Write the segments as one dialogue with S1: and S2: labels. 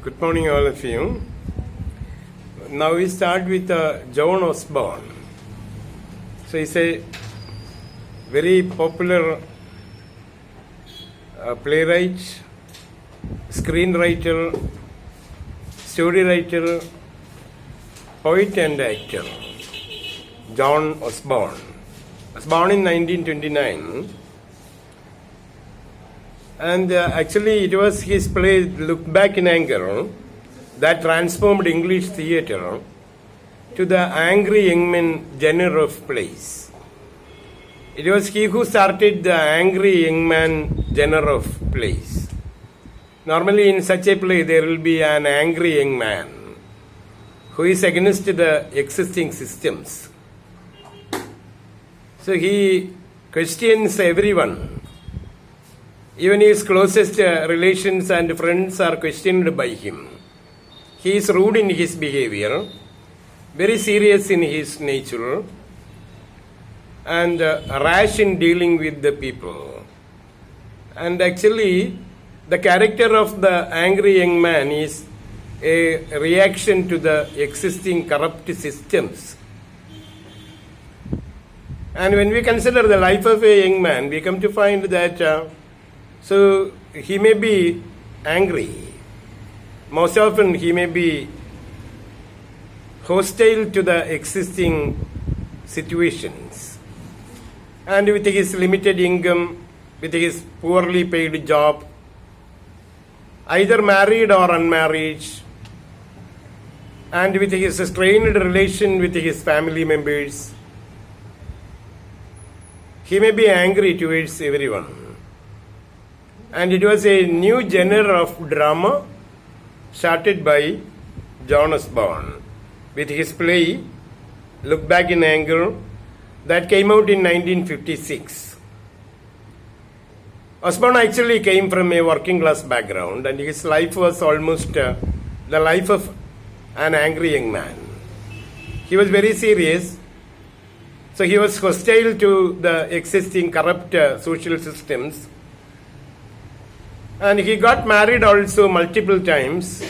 S1: Good morning, all of you. Now we start with John Osborne. So he's a very popular playwright, screenwriter, story writer, poet and actor. John Osborne was born in 1929. And actually it was his play Look Back in Anger that transformed English theatre to the angry young man genre of plays. It was he who started the angry young man genre of plays. Normally in such a play there will be an angry young man who is against the existing systems. So he questions everyone. Even his closest relations and friends are questioned by him. He is rude in his behavior, very serious in his nature, and rash in dealing with the people. And actually, the character of the angry young man is a reaction to the existing corrupt systems. And when we consider the life of a young man, we come to find that so he may be angry. Most often he may be hostile to the existing situations. And with his limited income, with his poorly paid job, either married or unmarried, and with his strained relation with his family members, he may be angry towards everyone. And it was a new genre of drama started by John Osborne with his play Look Back in Anger that came out in 1956. Osborne actually came from a working class background and his life was almost the life of an angry young man. He was very serious, so he was hostile to the existing corrupt social systems. And he got married also multiple times.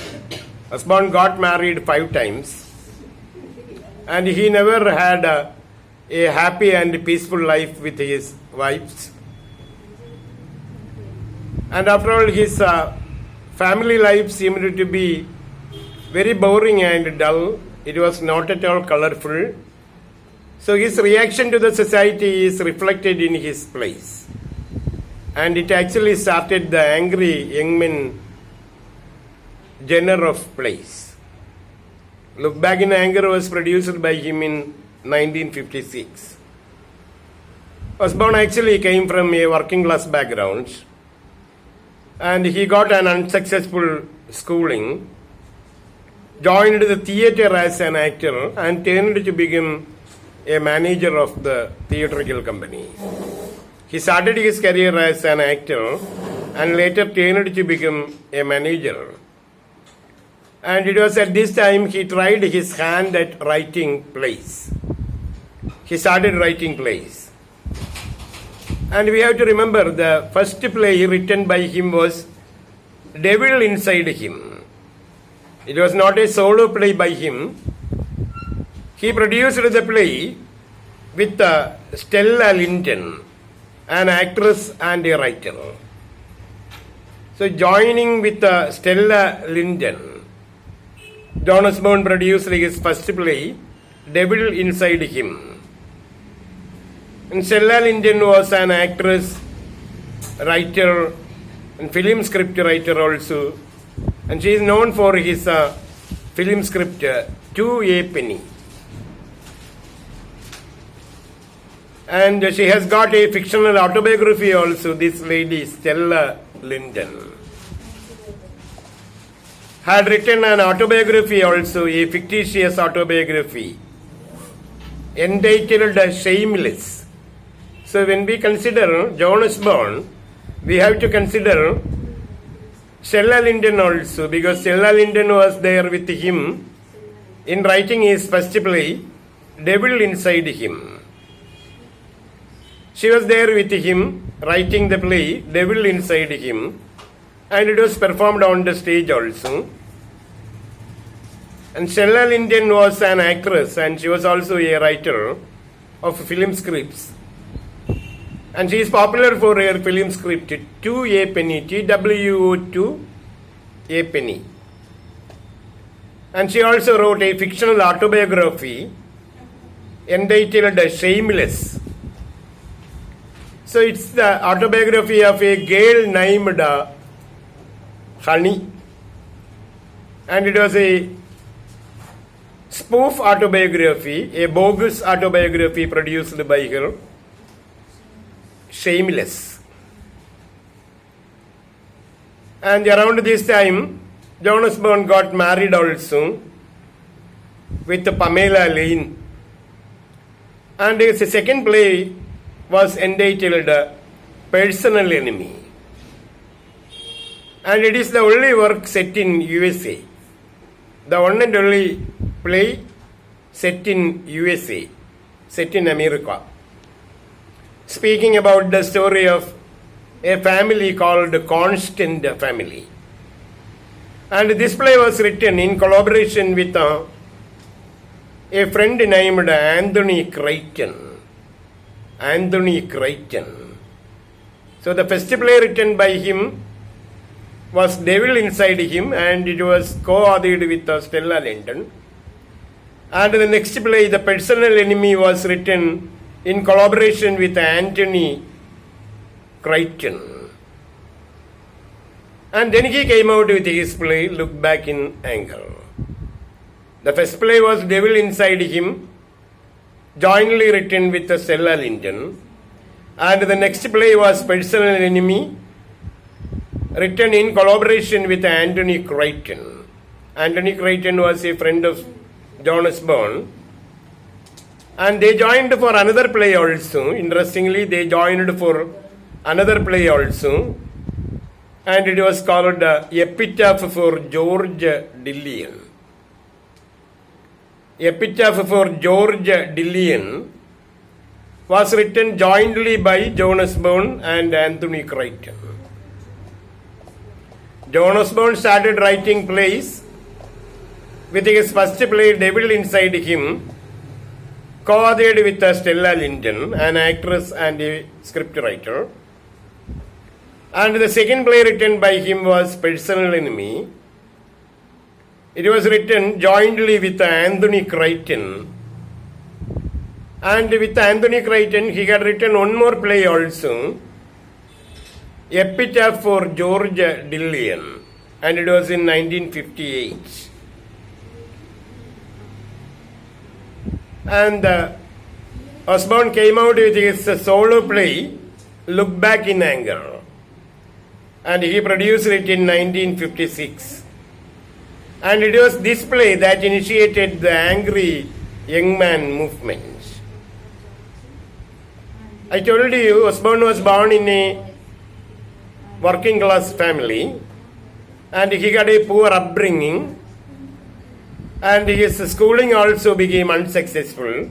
S1: Osborne got married 5 times. And he never had a happy and peaceful life with his wives. And after all, his family life seemed to be very boring and dull. It was not at all colorful. So his reaction to the society is reflected in his plays. And it actually started the angry young men genre of plays. Look Back in Anger was produced by him in 1956. Osborne actually came from a working class background and he got an unsuccessful schooling, joined the theatre as an actor and turned to become a manager of the theatrical company. He started his career as an actor and later turned to become a manager. And it was at this time he tried his hand at writing plays. He started writing plays. And we have to remember the first play written by him was Devil Inside Him. It was not a solo play by him. He produced the play with Stella Linton, an actress and a writer. So joining with Stella Linton, John Osborne produced his first play, Devil Inside Him. And Stella Linton was an actress, writer, and film script writer also. And she is known for his film script, To a Penny. And she has got a fictional autobiography also, this lady, Stella Linton. Had written an autobiography also, a fictitious autobiography, entitled Shameless. So when we consider John Osborne, we have to consider Stella Linton also, because Stella Linton was there with him in writing his first play, Devil Inside Him. She was there with him, writing the play, Devil Inside Him, and it was performed on the stage also. And Stella Linden was an actress, and she was also a writer of film scripts. And she is popular for her film script, Two A Penny, TWO2 A Penny. And she also wrote a fictional autobiography entitled Shameless. So it's the autobiography of a girl named Honey. And it was a spoof autobiography, a bogus autobiography produced by her. Shameless. And around this time, John Osborne got married also with Pamela Lane. And his second play was entitled Personal Enemy. And it is the only work set in USA. The one and only play set in USA, set in America. Speaking about the story of a family called Constant Family. And this play was written in collaboration with a friend named Anthony Crichton. Anthony Crichton. So the first play written by him was Devil Inside Him, and it was co-authored with Stella Linden. And the next play, The Personal Enemy, was written in collaboration with Anthony Crichton. And then he came out with his play, Look Back in Anger. The first play was Devil Inside Him, jointly written with Stella Linden. And the next play was Personal Enemy, written in collaboration with Anthony Crichton. Anthony Crichton was a friend of John Osborne. And they joined for another play also. Interestingly, they joined for another play also. And it was called Epitaph for George Dillion. Epitaph for George Dillion was written jointly by John Osborne and Anthony Crichton. John Osborne started writing plays with his first play, Devil Inside Him, co-authored with Stella Linden, an actress and a scriptwriter. And the second play written by him was Personal Enemy. It was written jointly with Anthony Crichton. And with Anthony Crichton, he had written one more play also, Epitaph for George Dillion, and it was in 1958. And Osborne came out with his solo play, Look Back in Anger, and he produced it in 1956. And it was this play that initiated the angry young man movement. I told you, Osborne was born in a working class family, and he got a poor upbringing, and his schooling also became unsuccessful.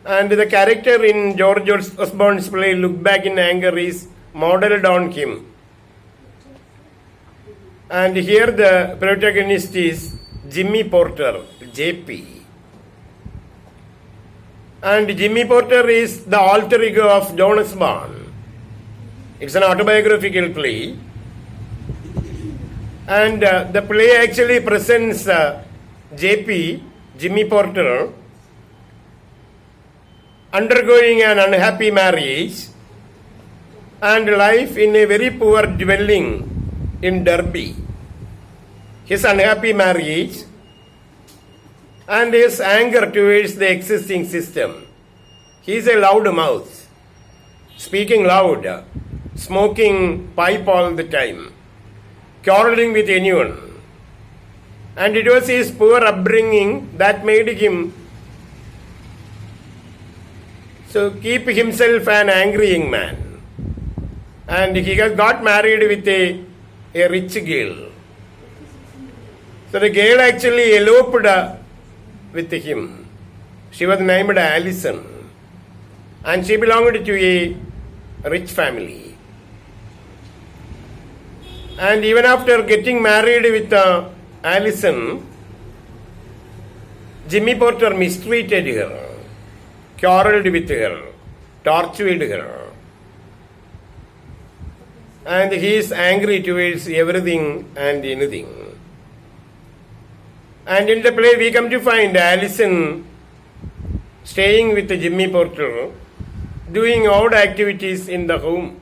S1: And the character in George Osborne's play Look Back in Anger is modeled on him. And here the protagonist is Jimmy Porter, JP. And Jimmy Porter is the alter ego of John Osborne. It's an autobiographical play. And the play actually presents JP, Jimmy Porter, undergoing an unhappy marriage and life in a very poor dwelling in Derby. His unhappy marriage and his anger towards the existing system. He is a loud mouth, speaking loud, smoking pipe all the time, quarreling with anyone. And it was his poor upbringing that made him so keep himself an angry young man. And he got married with a rich girl. So the girl actually eloped with him. She was named Allison. and she belonged to a rich family. And even after getting married with Allison, Jimmy Porter mistreated her, quarreled with her, tortured her. And he is angry towards everything and anything. And in the play we come to find Allison staying with Jimmy Porter, doing odd activities in the home.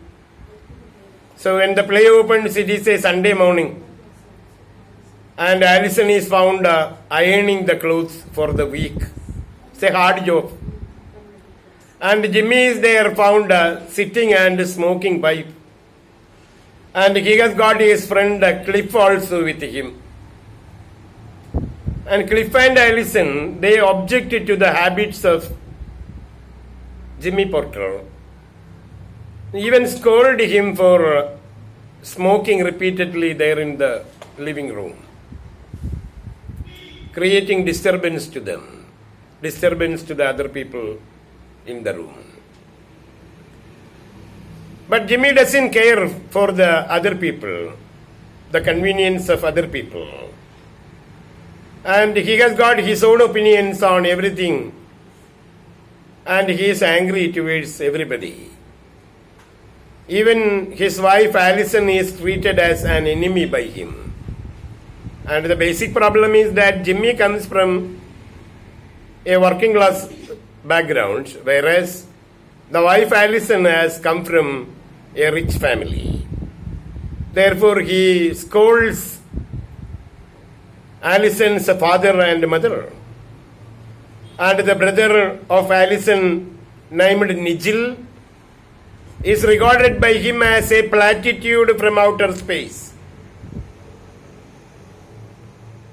S1: So when the play opens, it is a Sunday morning. And Allison is found ironing the clothes for the week. It's a hard job. And Jimmy is there found sitting and smoking pipe. And he has got his friend Cliff also with him. And Cliff and Allison, they objected to the habits of Jimmy Porter. Even scolded him for smoking repeatedly there in the living room, creating disturbance to them, disturbance to the other people in the room. But Jimmy doesn't care for the other people, the convenience of other people. And he has got his own opinions on everything. And he is angry towards everybody. Even his wife Allison is treated as an enemy by him. And the basic problem is that Jimmy comes from a working class background, whereas the wife Allison has come from a rich family. Therefore, he scolds Allison's father and mother. And the brother of Allison, named Nigel, is regarded by him as a platitude from outer space.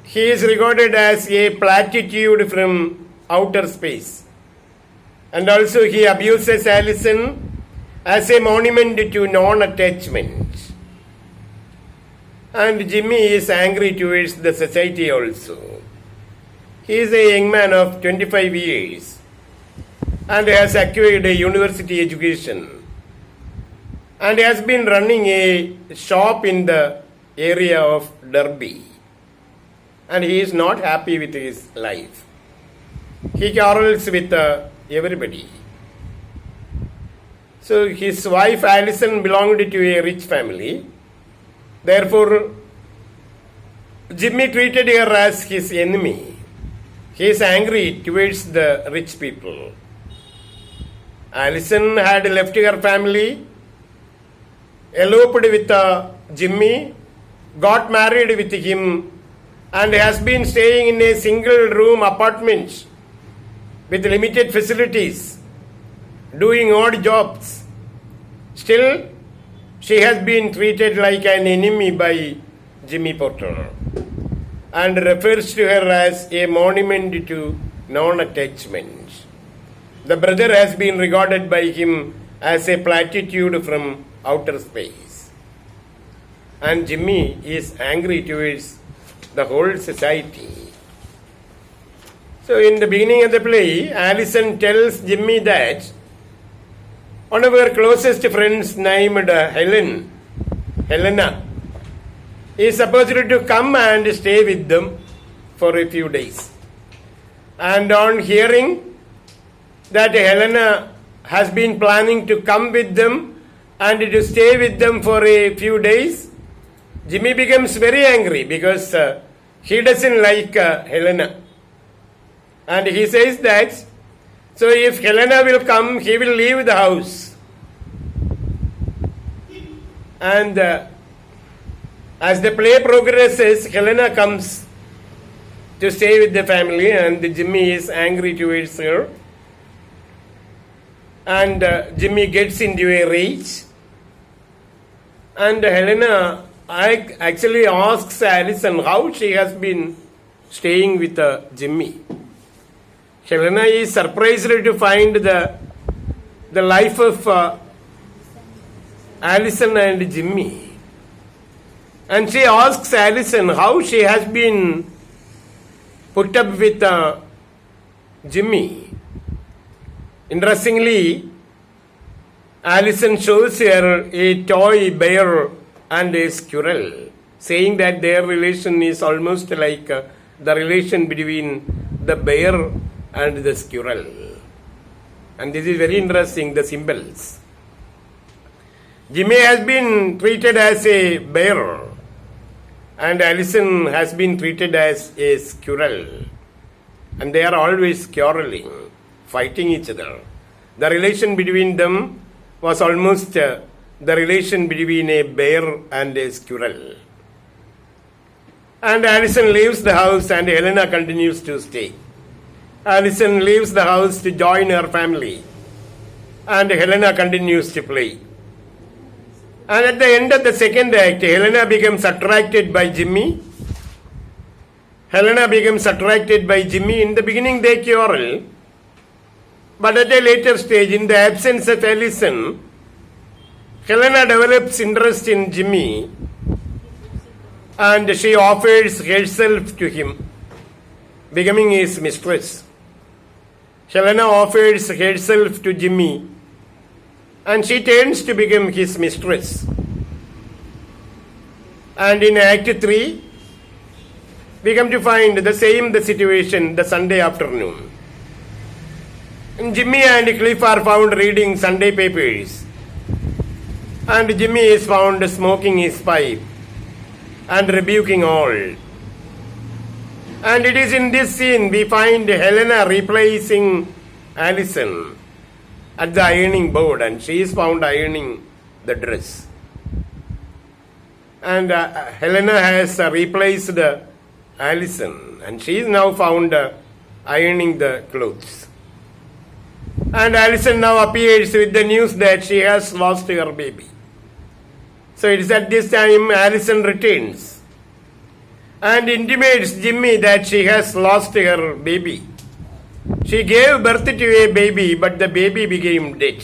S1: He is regarded as a platitude from outer space. And also he abuses Allison as a monument to non-attachment. And Jimmy is angry towards the society also. He is a young man of 25 years and has acquired a university education and has been running a shop in the area of Derby. And he is not happy with his life. He quarrels with everybody. So his wife Allison belonged to a rich family. Therefore, Jimmy treated her as his enemy. He is angry towards the rich people. Allison had left her family, eloped with Jimmy, got married with him, and has been staying in a single room apartment with limited facilities, doing odd jobs. Still, she has been treated like an enemy by Jimmy Porter and refers to her as a monument to non-attachment. The brother has been regarded by him as a platitude from outer space. And Jimmy is angry towards the whole society. So in the beginning of the play, Allison tells Jimmy that one of her closest friends named Helena, is supposed to come and stay with them for a few days. And on hearing that Helena has been planning to come with them and to stay with them for a few days, Jimmy becomes very angry because he doesn't like Helena. And he says that, so if Helena will come, he will leave the house. And as the play progresses, Helena comes to stay with the family and Jimmy is angry towards her. And Jimmy gets into a rage. And Helena actually asks Allison how she has been staying with Jimmy. Helena is surprised to find the life of Allison and Jimmy. And she asks Allison how she has been put up with Jimmy. Interestingly, Alison shows her a toy bear and a squirrel, saying that their relation is almost like the relation between the bear and the squirrel. And this is very interesting, the symbols. Jimmy has been treated as a bear and Alison has been treated as a squirrel. And they are always quarreling, fighting each other. The relation between them was almost the relation between a bear and a squirrel. And Alison leaves the house and Helena continues to stay. Alison leaves the house to join her family and Helena continues to play. And at the end of the second act, Helena becomes attracted by Jimmy. Helena becomes attracted by Jimmy. In the beginning they quarrel, but at a later stage, in the absence of Alison, Helena develops interest in Jimmy and she offers herself to him, becoming his mistress. Helena offers herself to Jimmy and she turns to become his mistress. And in Act 3, we come to find the situation the Sunday afternoon. And Jimmy and Cliff are found reading Sunday papers. And Jimmy is found smoking his pipe and rebuking all. And it is in this scene we find Helena replacing Alison at the ironing board, and she is found ironing the dress. And Helena has replaced Alison, and she is now found ironing the clothes. And Alison now appears with the news that she has lost her baby. So it is at this time Alison returns and intimates Jimmy that she has lost her baby. She gave birth to a baby, but the baby became dead.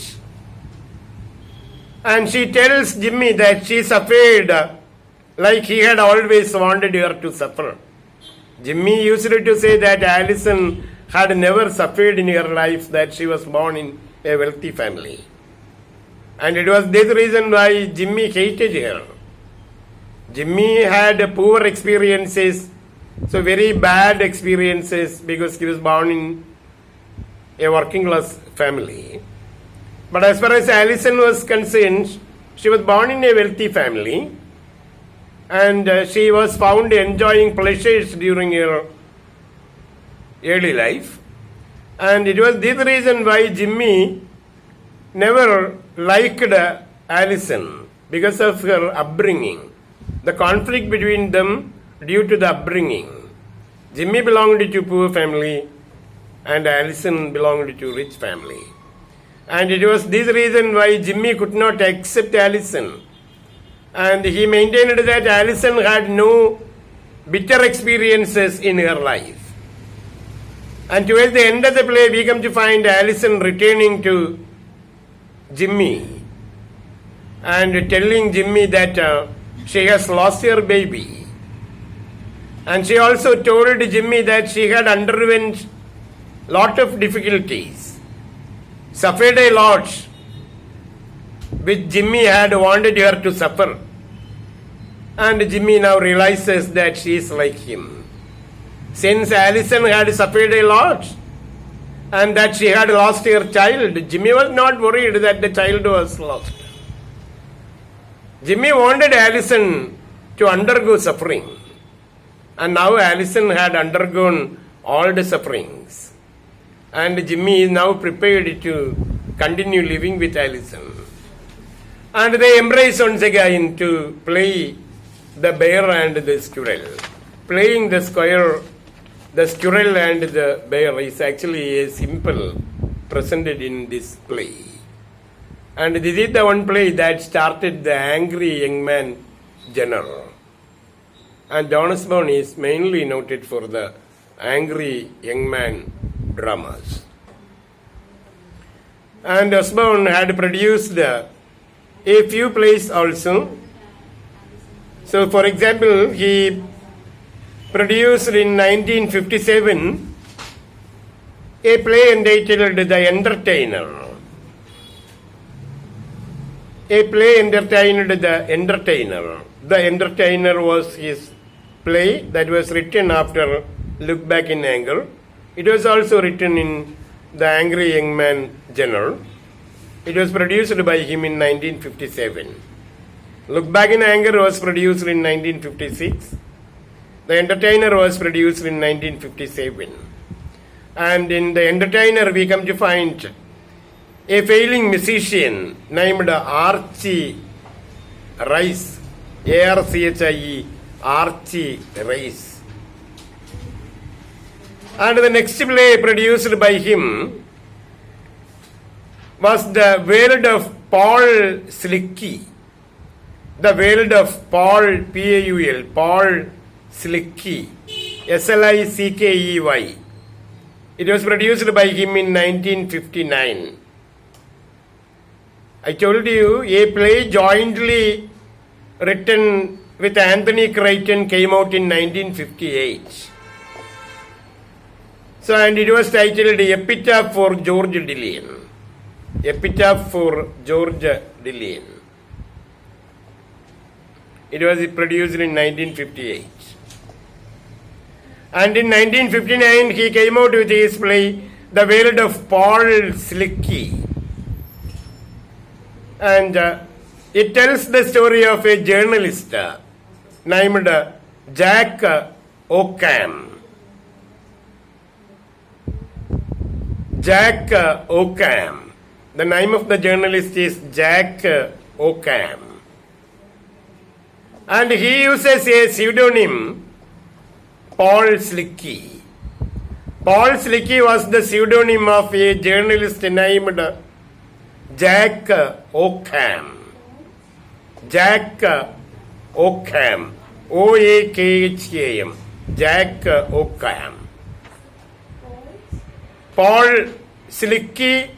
S1: And she tells Jimmy that she suffered like he had always wanted her to suffer. Jimmy used to say that Alison had never suffered in her life, that she was born in a wealthy family. And it was this reason why Jimmy hated her. Jimmy had poor experiences, so very bad experiences, because he was born in a working class family. But as far as Alison was concerned, she was born in a wealthy family and she was found enjoying pleasures during her early life. And it was this reason why Jimmy never liked Alison, because of her upbringing. The conflict between them due to the upbringing. Jimmy belonged to poor family and Alison belonged to rich family. And it was this reason why Jimmy could not accept Alison. And he maintained that Alison had no bitter experiences in her life. And towards the end of the play, we come to find Alison returning to Jimmy and telling Jimmy that she has lost her baby. And she also told Jimmy that she had underwent lot of difficulties, suffered a lot, which Jimmy had wanted her to suffer. And Jimmy now realizes that she is like him. Since Alison had suffered a lot and that she had lost her child, Jimmy was not worried that the child was lost. Jimmy wanted Alison to undergo suffering. And now Alison had undergone all the sufferings. And Jimmy is now prepared to continue living with Alison. And they embrace once again to play the bear and the squirrel. Playing the squirrel and the bear is actually a simple presented in this play. And this is the one play that started the angry young man genre. And John Osborne is mainly noted for the angry young man dramas. And Osborne had produced a few plays also. So for example, he produced in 1957 a play entitled The Entertainer. a play entertained the entertainer. The entertainer was his play that was written after Look Back in Anger. It was also written in The Angry Young Man Journal. It was produced by him in 1957. Look Back in Anger was produced in 1956. The Entertainer was produced in 1957. And in The Entertainer we come to find a failing musician named Archie Rice, Archie, Archie Rice. And the next play produced by him was The World of Paul Slickey. The World of Paul, P-A-U-L, Paul Slickey, S-L-I-C-K-E-Y. It was produced by him in 1959. I told you a play jointly written with Anthony Crichton came out in 1958. So, and it was titled Epitaph for George Dillon. Epitaph for George Dillon. It was produced in 1958. And in 1959 he came out with his play The World of Paul Slickey. And it tells the story of a journalist named Jack Occam. Jack Occam. The name of the journalist is Jack Occam. And he uses a pseudonym, Paul Slickey. Paul Slickey was the pseudonym of a journalist named Jack Occam. Jack Occam. O-A-K-H-A-M. Jack Occam. Paul Slickey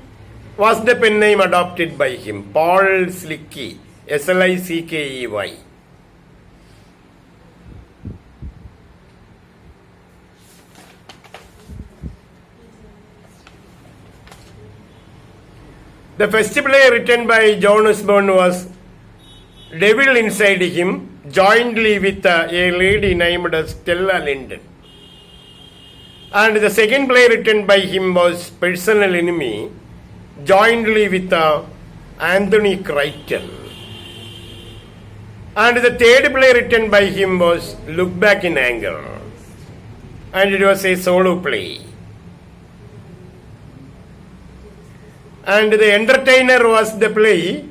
S1: was the pen name adopted by him. Paul Slickey. S-L-I-C-K-E-Y. The first play written by John Osborne was Devil Inside Him, jointly with a lady named Stella Linden. And the second play written by him was Personal Enemy, jointly with Anthony Crichton. And the third play written by him was Look Back in Anger, and it was a solo play. And The Entertainer was the play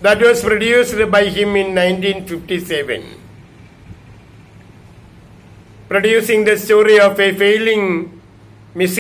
S1: that was produced by him in 1957, producing the story of a failing